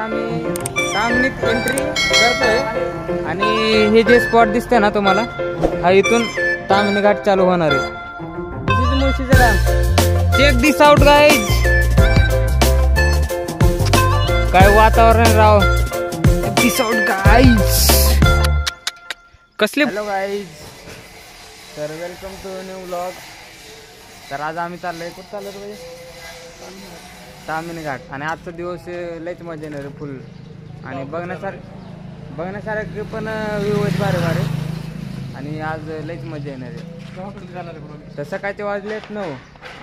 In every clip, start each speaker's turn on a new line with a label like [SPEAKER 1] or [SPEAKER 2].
[SPEAKER 1] आम्ही तामणीत एंट्री करतोय आणि हे जे स्पॉट दिसतंय ना तुम्हाला, हा इथून तामणी घाट चालू होणार आहे. मुळशीचं dam. Check this out guys. काय वातावरण राव. दिस आउट गाईज. कसले. हॅलो गाईज, तर वेलकम टू न्यू व्लॉग. तर आज आम्ही चाललोय, कुठं चाललो पाहिजे, तामणी घाट. आणि आजचा दिवस लयच मजा येणार आहे फुल. आणि बघण्यासारखे पण व्ह्यू आहेत बारे बारे. आणि आज लयच मजा येणार आहे. तर सकाळचे वाजलेत 9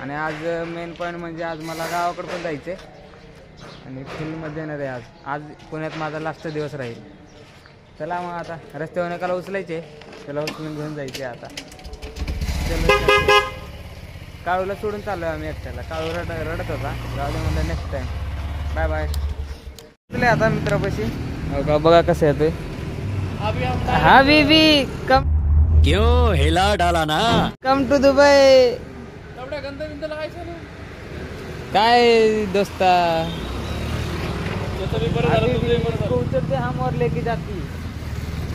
[SPEAKER 1] आणि आज मेन पॉईंट म्हणजे आज मला गावाकडे पण जायचं आहे आणि फुल मजा येणार आहे. आज पुण्यात माझा लास्ट दिवस राहील. चला मग आता रस्त्यावर एकाला उचलायचे, त्याला उचलून घेऊन जायचे. आता काळूला सोडून चाललो आम्ही एकट्याला. काळू रडत होता. गावले म्हणलं नेक्स्ट टाइम. Bye bye. आता मित्रापाशी बघा कसं येतोय. हा बीबी कम
[SPEAKER 2] क्यों हिला डाला ना.
[SPEAKER 1] Come to Dubai. काय दोस्ता उचलते हम और लेके जाती.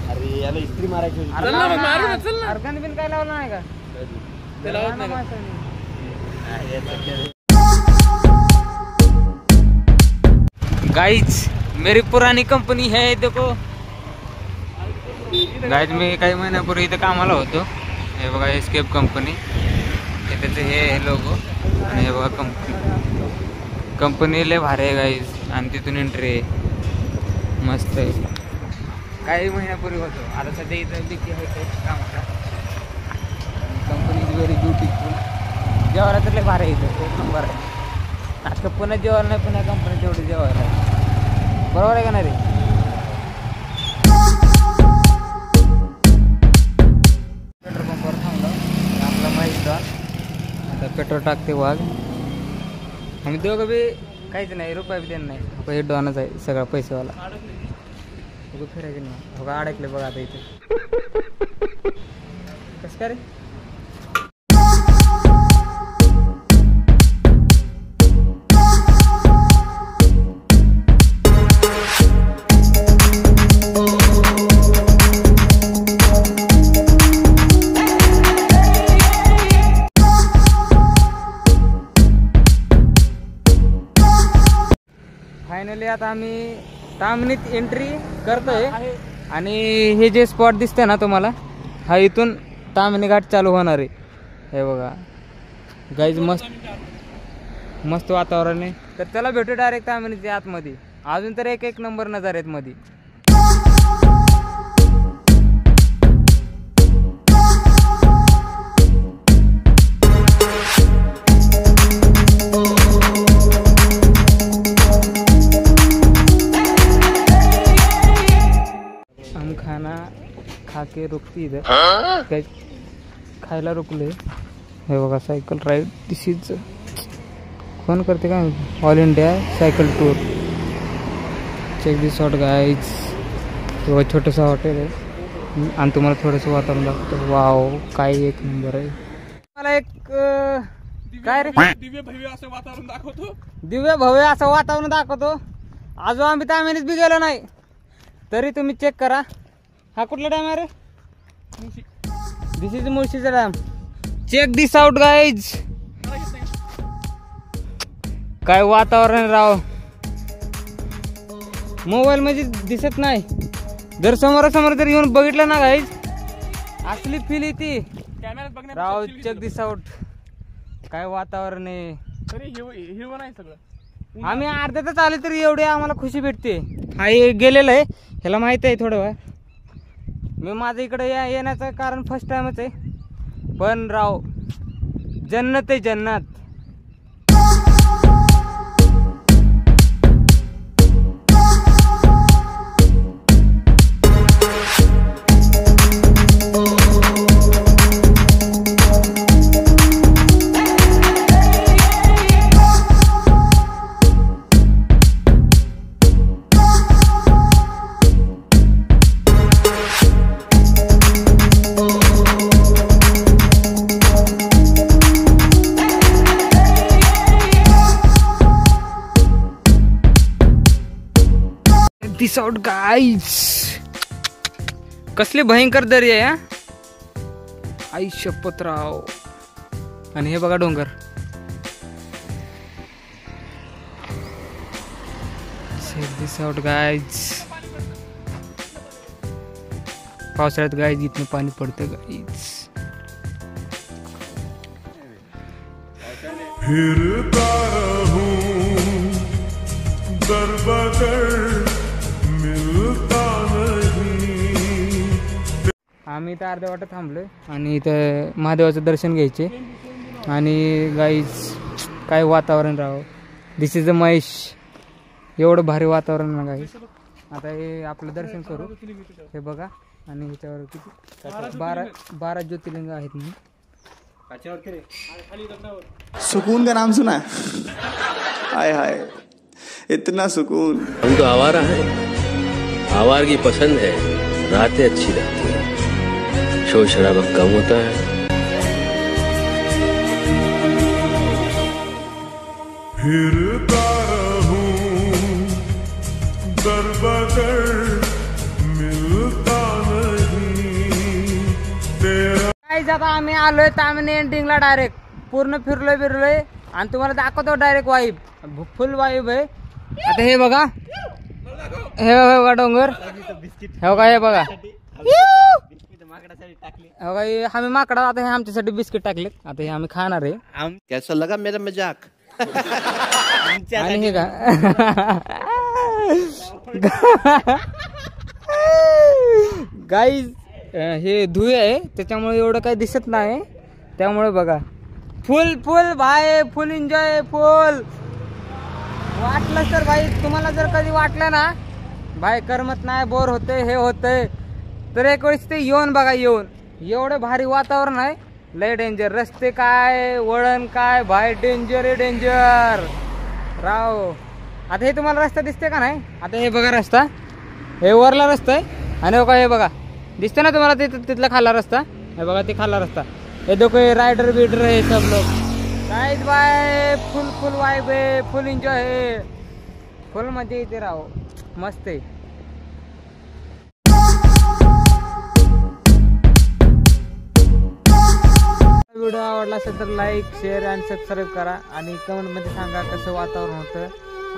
[SPEAKER 2] अरे याला इस्त्री मारायची होती.
[SPEAKER 1] अर्गन बिन काय लावलं नाही का. गाइज मेरी पुरानी कंपनी है देखो. गाइज मी काही महिन्यापूर्वी इथं कामाला होतो. हे बघा एस्केप कंपनी. त्याचे हे लोगो आणि हे बघा कंपनी लय भारी आहे गाईज. आणि तिथून एंट्री आहे मस्त आहे. काही महिन्यापूर्वी होतो. आता सध्या इथं बिकी होतो कामाला. Company is very beautiful. जेवायला तर लय भारी आहे इथं. एक नंबर आहे. आता पुण्यात जेवायला नाही, पुण्या कंपनी तेवढी जेवायला आहे. बरोबर आहे का नाही रे. पेट्रोल पंपावर थांबलो. आपला माहीत आता पेट्रोल टाकते वाघ. आम्ही दोघं बी काहीच नाही, रुपये बी देणं नाही. पैसे डॉनच आहे सगळा पैसेवाला. बघू फिरायचं नाही. बघा अडकले बघा आता इथे. कसं काय रे. फायनली आता आम्ही तामणीत एंट्री करतोय आणि हे जे स्पॉट दिसतंय ना तुम्हाला, हा इथून तामणी घाट चालू होणार आहे. हे बघा गाईज मस्त वातावरण आहे. तर त्याला भेटू डायरेक्ट तामणीच्या आतमध्ये. अजून तर एक नंबर नजर आहेत मध्ये. खाना खा के रुकती इधर. काही खायला रुकले. हे बघा सायकल राईड. दिस इज कोण करते का, all India cycle tour. Check this out guys. हे बघा छोटंसं हॉटेल आहे आणि तुम्हाला थोडंसं वातावरण दाखवतो. वाव काय एक नंबर आहे. मला एक काय रे दिव्य भव्य असं वातावरण दाखवतो. दिव्य भव्य असं वातावरण दाखवतो. आजो आम्ही तामणीत बी गेलो नाही तरी तुम्ही चेक करा. हा कुठला डॅम आहे रे. दिस इज मुळशीचा dam. Check this out guys. काय वातावरण राव. मोबाईल मध्ये दिसत नाही. जर समोरासमोर जर येऊन बघितलं ना गाईज, असली फील येते राव. Check this out. काय वातावरण आहे. हिरवं नाही सगळं. आम्ही अर्ध्या तास आले तरी एवढे आम्हाला खुशी भेटते. हा गेलेलं आहे, ह्याला माहित आहे थोडं वेळ. मी माझं इकडे येण्याचं कारण फर्स्ट टाइमच आहे. पण राव जन्नत आहे जन्नत. दिस आउट गाईज. कसली भयंकर दरी आहे. आई शपथराव. आणि हे बघा डोंगर. दिस आउट गाईज. पावसाळ्यात गाईज इथनं पाणी पडतं गाईज.
[SPEAKER 3] फिरता रहूं दर बदर मिलता नहीं.
[SPEAKER 1] आम्ही इथं अर्ध्या वाटत थांबलोय आणि इथं महादेवाचं दर्शन घ्यायचे. आणि गाईज काय वातावरण राहावं. दिस इज अ महेश. एवढं भारी वातावरण ना गाईज. आता हे आपलं दर्शन करू. हे बघा. आणि ह्याच्यावर किती 12 ज्योतिर्लिंग आहेत म्हणून.
[SPEAKER 4] सुकून का नाम सुना. हाय हाय इतना सुकून.
[SPEAKER 5] हम तो आवारा है. आवारगी पसंद है. रातें अच्छी लगती है. शोर शराबा कम होता है.
[SPEAKER 3] फिरता रहूं दर बदर मिलता नहीं तेरा.
[SPEAKER 1] गाईज आता आम्ही आलोय तामिनी एंडिंगला डायरेक्ट. पूर्ण फिरलोय आणि तुम्हाला दाखवतो डायरेक्ट वाईब. फुल वाईब आहे. आता हे बघा. हे बघा डोंगर. हे बघा. हे बघा. आम्ही माकडा. आता हे आमच्यासाठी बिस्किट टाकले. आता हे आम्ही खाणार आहे.
[SPEAKER 5] कैसा लगा मेरा मजाक.
[SPEAKER 1] आणि हे का गाईज हे धुळे आहे त्याच्यामुळे एवढं काही दिसत नाही. त्यामुळे बघा फुल फुल भाई फुल एन्जॉय फुल. वाटलं तर भाई तुम्हाला जर कधी वाटलं ना भाई करमत नाही बोर होते हे होतंय तर एक वेळेस ते येऊन बघा. येऊन एवढं भारी वातावरण आहे. लय डेंजर. रस्ते काय वळण काय भाई डेंजर आहे डेंजर राव. आता हे तुम्हाला रस्ता दिसते का नाही. आता हे बघा रस्ता. हे वरला रस्ता आहे. आणि बघा हे बघा दिसते ना तुम्हाला तिथला खाल्ला रस्ता. हे बघा ते खाल्ला रस्ता. हे देखो राइडर बिडर है सब लोग. Guys bye full full vibe है. फुल एंजॉय है. फुल मजा येते राव. मस्त आहे. व्हिडिओ आवडला असेल तर लाईक शेअर आणि सबस्क्राईब करा. आणि कमेंटमध्ये सांगा कसं वातावरण होतं.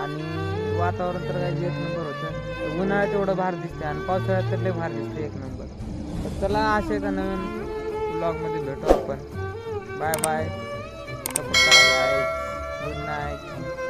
[SPEAKER 1] आणि वातावरण तर काही एक नंबर होतं. उन्हाळ्यात एवढं भार दिसते आणि पावसाळ्यात तर लय भार दिसते एक नंबर. तर चला असे का नवीन ब्लॉगमध्ये भेटू आपण. Bye bye. सपोर्ट करा गाईज. Good night.